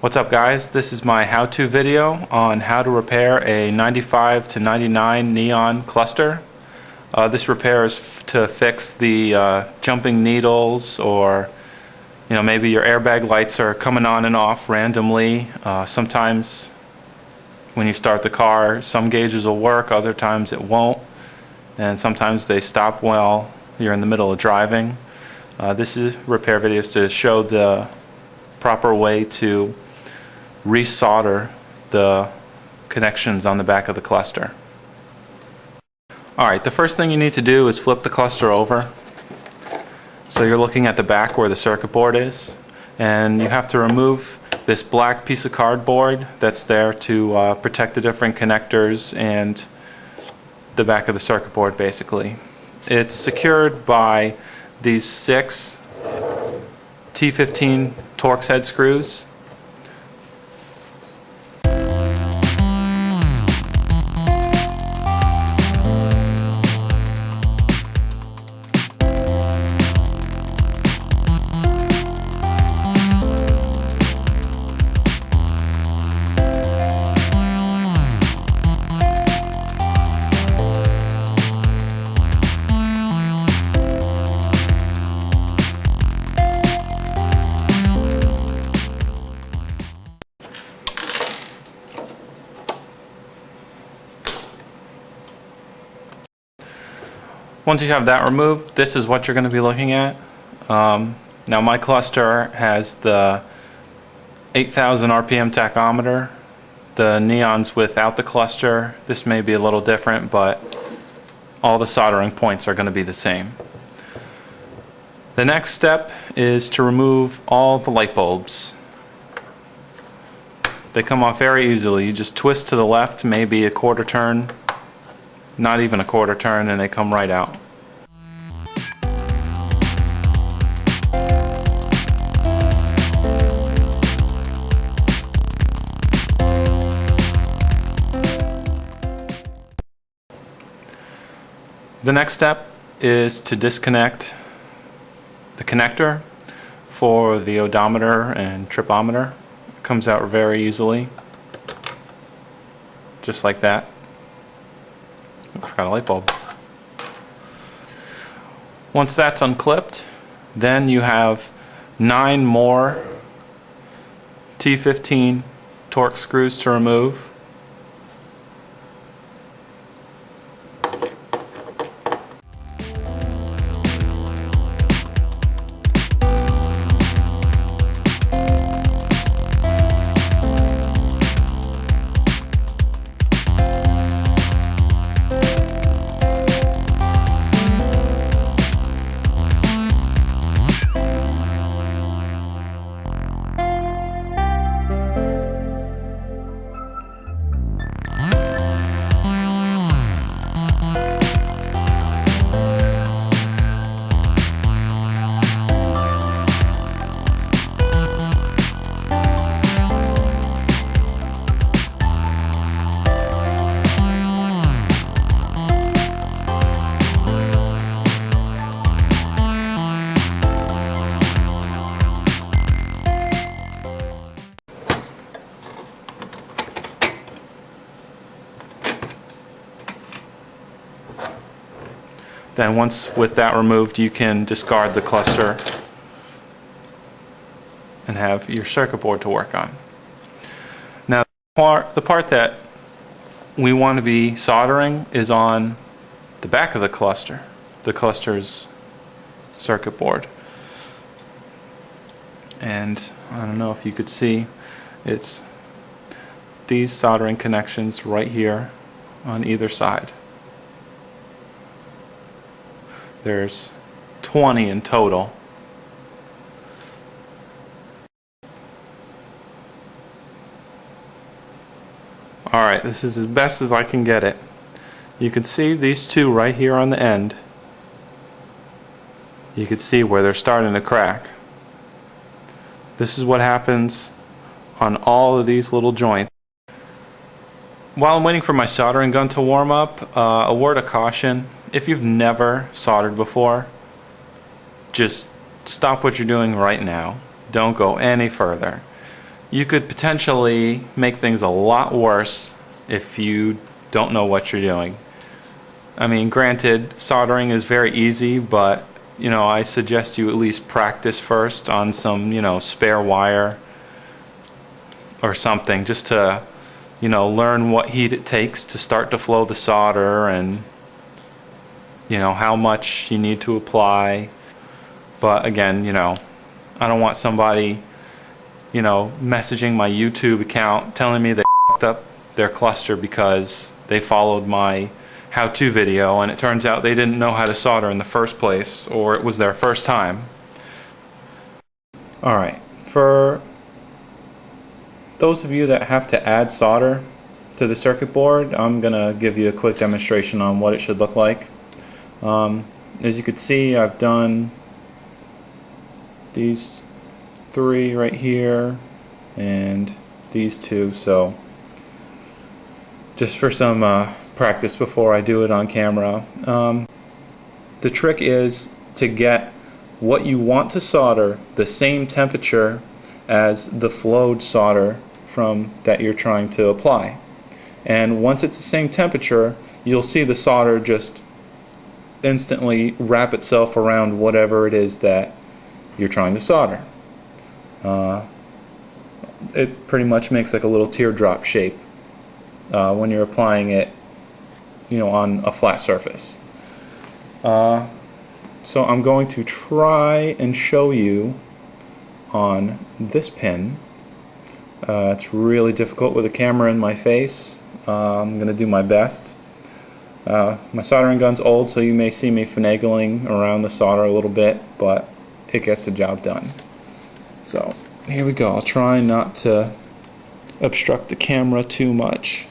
What's up, guys? This is my how-to video on how to repair a 95 to 99 neon cluster. This repair is to fix the jumping needles, or maybe your airbag lights are coming on and off randomly. Sometimes when you start the car, some gauges will work, other times it won't, and sometimes they stop while you're in the middle of driving. This is repair videos to show the proper way to resolder the connections on the back of the cluster. Alright, the first thing you need to do is flip the cluster over. So you're looking at the back where the circuit board is, and you have to remove this black piece of cardboard that's there to protect the different connectors and the back of the circuit board, basically. It's secured by these 6 T15 Torx head screws. Once you have that removed, this is what you're going to be looking at. Now my cluster has the 8,000 RPM tachometer. The neons without the cluster, this may be a little different, but all the soldering points are going to be the same. The next step is to remove all the light bulbs. They come off very easily. You just twist to the left, maybe a quarter turn, not even a quarter turn, and they come right out. The next step is to disconnect the connector for the odometer and tripometer. It comes out very easily, just like that. I forgot a light bulb. Once that's unclipped, then you have 9 more T15 Torx screws to remove. Then once with that removed, you can discard the cluster and have your circuit board to work on. Now the part that we want to be soldering is on the back of the cluster's circuit board. And I don't know if you could see, it's these soldering connections right here on either side. There's 20 in total. Alright, this is as best as I can get it. You can see these 2 right here on the end. You can see where they're starting to crack. This is what happens on all of these little joints. While I'm waiting for my soldering gun to warm up, a word of caution. If you've never soldered before, just stop what you're doing right now. Don't go any further. you could potentially make things a lot worse if you don't know what you're doing. I mean, granted, soldering is very easy, but I suggest you at least practice first on some, spare wire or something, just to, learn what heat it takes to start to flow the solder, and how much you need to apply. But again, I don't want somebody, messaging my YouTube account telling me they f***ed up their cluster because they followed my how-to video and it turns out they didn't know how to solder in the first place, or it was their first time. Alright, for those of you that have to add solder to the circuit board, I'm gonna give you a quick demonstration on what it should look like. As you can see, I've done these 3 right here and these 2, so just for some practice before I do it on camera. The trick is to get what you want to solder the same temperature as the flowed solder from that you're trying to apply. And once it's the same temperature, you'll see the solder just instantly wrap itself around whatever it is that you're trying to solder. It pretty much makes like a little teardrop shape when you're applying it, on a flat surface. So I'm going to try and show you on this pin. It's really difficult with a camera in my face. I'm going to do my best. My soldering gun's old, so you may see me finagling around the solder a little bit, but it gets the job done. So here we go. I'll try not to obstruct the camera too much.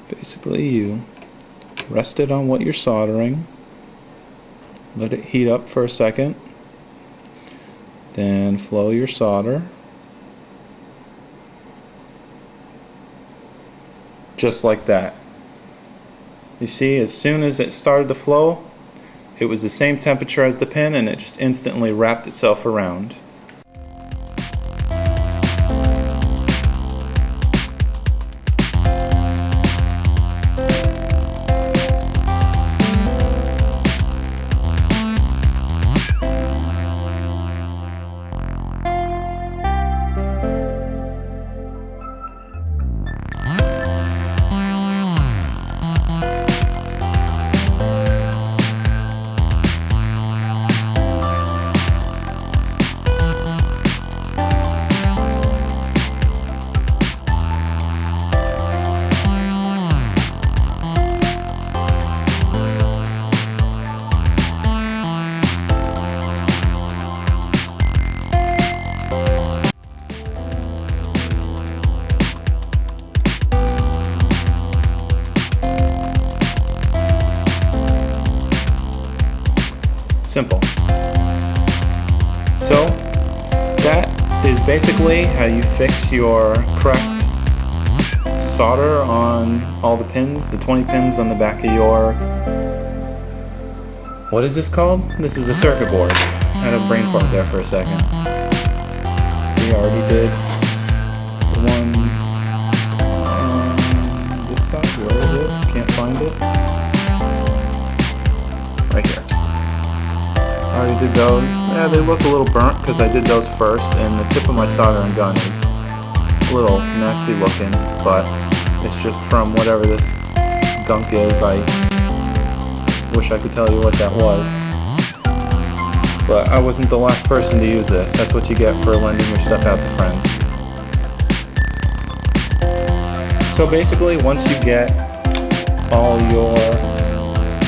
Basically, you rest it on what you're soldering, let it heat up for a second, then flow your solder just like that. You see, as soon as it started to flow, it was the same temperature as the pin and it just instantly wrapped itself around. Simple. So that is basically how you fix your correct solder on all the pins, the 20 pins on the back of your, what is this called? This is a circuit board. I had a brain fart there for a second. See, I already did the ones on this side. Where is it? Can't find it. Right here. I already did those. Yeah, they look a little burnt because I did those first, and the tip of my soldering gun is a little nasty looking, but it's just from whatever this gunk is. I wish I could tell you what that was. But I wasn't the last person to use this. That's what you get for lending your stuff out to friends. So basically, once you get all your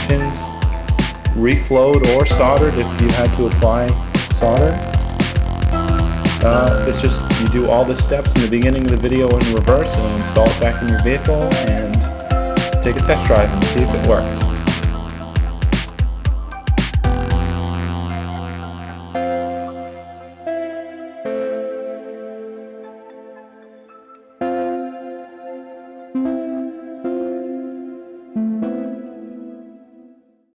pins reflowed or soldered, if you had to apply solder, it's just you do all the steps in the beginning of the video in reverse and install it back in your vehicle and take a test drive and see if it worked.